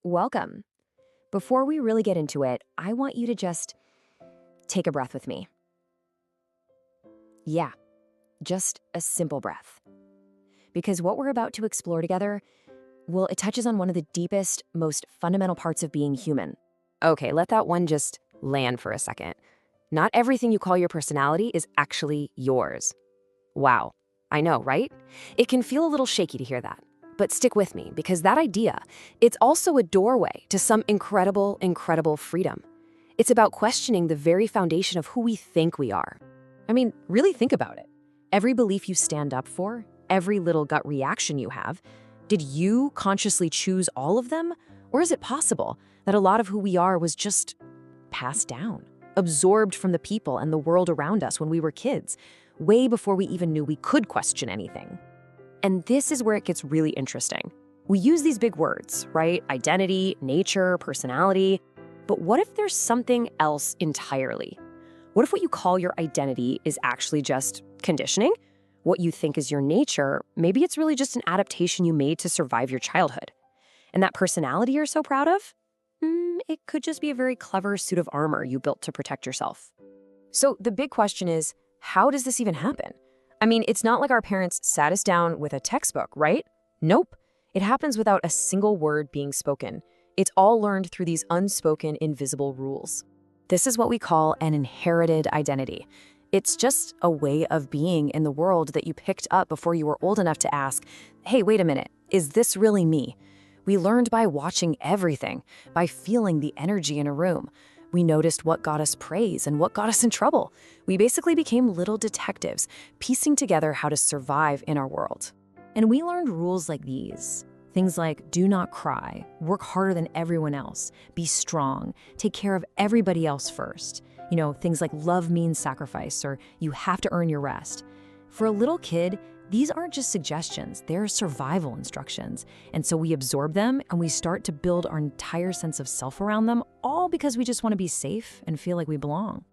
Welcome. Before we really get into it, I want you to just take a breath with me. Yeah, just a simple breath. Because what we're about to explore together, well, it touches on one of the deepest, most fundamental parts of being human. Okay, let that one just land for a second. Not everything you call your personality is actually yours. Wow, I know, right? It can feel a little shaky to hear that. But stick with me, because that idea, it's also a doorway to some incredible, incredible freedom. It's about questioning the very foundation of who we think we are. I mean, really think about it. Every belief you stand up for, every little gut reaction you have, did you consciously choose all of them? Or is it possible that a lot of who we are was just passed down, absorbed from the people and the world around us when we were kids, way before we even knew we could question anything? And this is where it gets really interesting. We use these big words, right? Identity, nature, personality. But what if there's something else entirely? What if what you call your identity is actually just conditioning? What you think is your nature, maybe it's really just an adaptation you made to survive your childhood. And that personality you're so proud of? It could just be a very clever suit of armor you built to protect yourself. So the big question is, how does this even happen? I mean, it's not like our parents sat us down with a textbook, right? Nope. It happens without a single word being spoken. It's all learned through these unspoken, invisible rules. This is what we call an inherited identity. It's just a way of being in the world that you picked up before you were old enough to ask, hey, wait a minute, is this really me? We learned by watching everything, by feeling the energy in a room. We noticed what got us praise and what got us in trouble. We basically became little detectives, piecing together how to survive in our world. And we learned rules like these. Things like do not cry, work harder than everyone else, be strong, take care of everybody else first. Things like love means sacrifice, or you have to earn your rest. For a little kid, these aren't just suggestions, they're survival instructions. And so we absorb them and we start to build our entire sense of self around them, all because we just want to be safe and feel like we belong.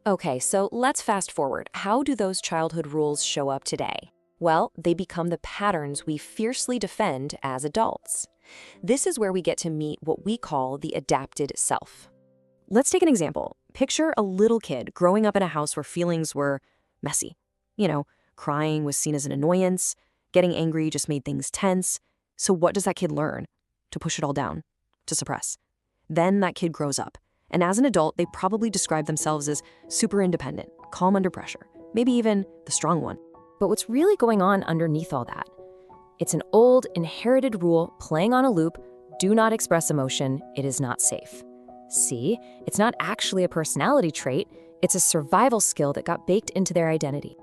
Okay, so let's fast forward. How do those childhood rules show up today? Well, they become the patterns we fiercely defend as adults. This is where we get to meet what we call the adapted self. Let's take an example. Picture a little kid growing up in a house where feelings were messy. Crying was seen as an annoyance, getting angry just made things tense. So what does that kid learn? To push it all down, to suppress. Then that kid grows up, and as an adult, they probably describe themselves as super independent, calm under pressure, maybe even the strong one. But what's really going on underneath all that? It's an old, inherited rule playing on a loop: do not express emotion, it is not safe. See, it's not actually a personality trait, it's a survival skill that got baked into their identity.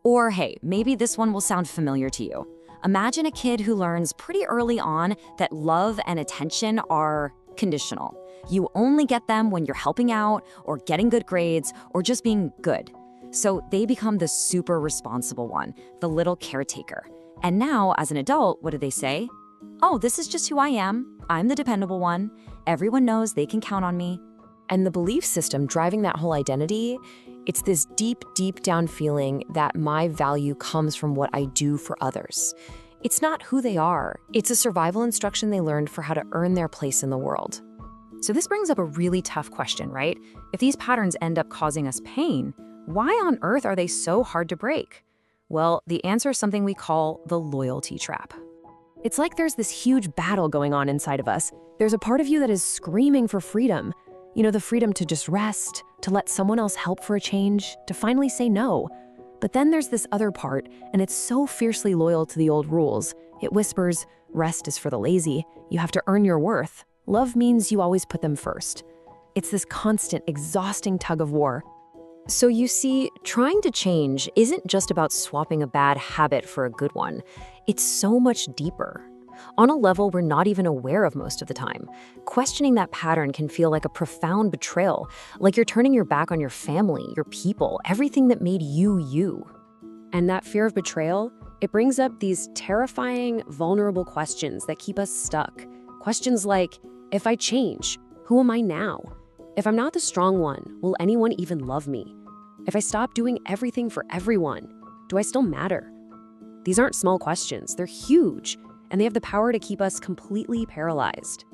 Or hey, maybe this one will sound familiar to you. Imagine a kid who learns pretty early on that love and attention are conditional. You only get them when you're helping out, or getting good grades, or just being good. So they become the super responsible one, the little caretaker. And now, as an adult, what do they say? Oh, this is just who I am. I'm the dependable one. Everyone knows they can count on me. And the belief system driving that whole identity, it's this deep, deep down feeling that my value comes from what I do for others. It's not who they are. It's a survival instruction they learned for how to earn their place in the world. So this brings up a really tough question, right? If these patterns end up causing us pain, why on earth are they so hard to break? Well, the answer is something we call the loyalty trap. It's like there's this huge battle going on inside of us. There's a part of you that is screaming for freedom. The freedom to just rest, to let someone else help for a change, to finally say no. But then there's this other part, and it's so fiercely loyal to the old rules. It whispers, rest is for the lazy. You have to earn your worth. Love means you always put them first. It's this constant, exhausting tug of war. So you see, trying to change isn't just about swapping a bad habit for a good one. It's so much deeper. On a level we're not even aware of most of the time. Questioning that pattern can feel like a profound betrayal, like you're turning your back on your family, your people, everything that made you, you. And that fear of betrayal, it brings up these terrifying, vulnerable questions that keep us stuck. Questions like, if I change, who am I now? If I'm not the strong one, will anyone even love me? If I stop doing everything for everyone, do I still matter? These aren't small questions, they're huge, and they have the power to keep us completely paralyzed.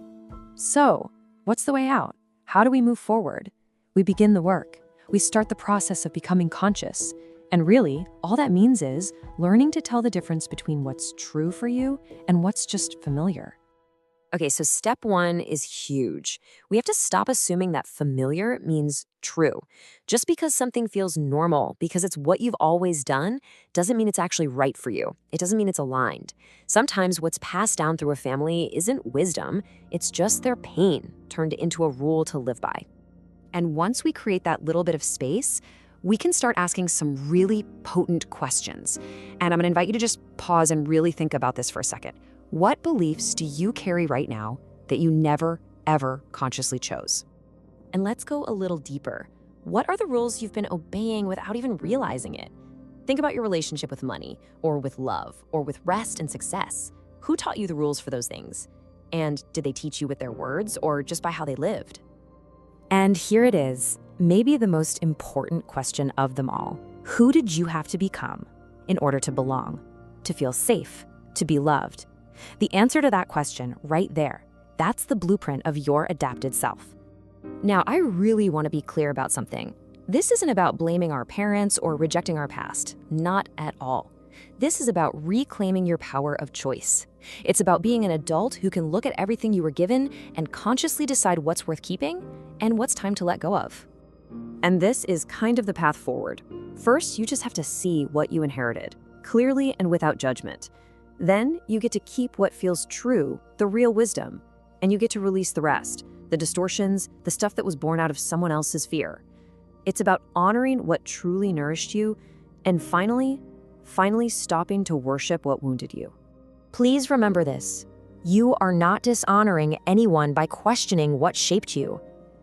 So, what's the way out? How do we move forward? We begin the work. We start the process of becoming conscious. And really, all that means is learning to tell the difference between what's true for you and what's just familiar. Okay, so step one is huge. We have to stop assuming that familiar means true. Just because something feels normal, because it's what you've always done, doesn't mean it's actually right for you. It doesn't mean it's aligned. Sometimes what's passed down through a family isn't wisdom, it's just their pain turned into a rule to live by. And once we create that little bit of space, we can start asking some really potent questions. And I'm gonna invite you to just pause and really think about this for a second. What beliefs do you carry right now that you never, ever consciously chose? And let's go a little deeper. What are the rules you've been obeying without even realizing it? Think about your relationship with money, or with love, or with rest and success. Who taught you the rules for those things? And did they teach you with their words, or just by how they lived? And here it is, maybe the most important question of them all. Who did you have to become in order to belong, to feel safe, to be loved? The answer to that question right there, that's the blueprint of your adapted self. Now, I really want to be clear about something. This isn't about blaming our parents or rejecting our past, not at all. This is about reclaiming your power of choice. It's about being an adult who can look at everything you were given and consciously decide what's worth keeping and what's time to let go of. And this is kind of the path forward. First, you just have to see what you inherited, clearly and without judgment. Then you get to keep what feels true, the real wisdom, and you get to release the rest, the distortions, the stuff that was born out of someone else's fear. It's about honoring what truly nourished you and finally stopping to worship what wounded you. Please remember this. You are not dishonoring anyone by questioning what shaped you.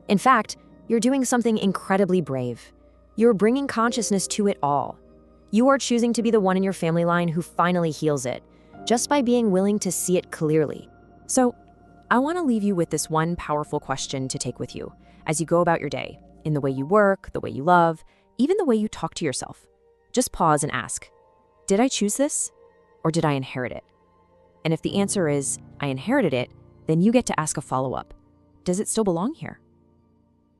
In fact, you're doing something incredibly brave. You're bringing consciousness to it all. You are choosing to be the one in your family line who finally heals it, just by being willing to see it clearly. So, I want to leave you with this one powerful question to take with you as you go about your day, in the way you work, the way you love, even the way you talk to yourself. Just pause and ask, did I choose this or did I inherit it? And if the answer is, I inherited it, then you get to ask a follow-up. Does it still belong here?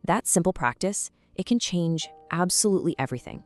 That simple practice, it can change absolutely everything.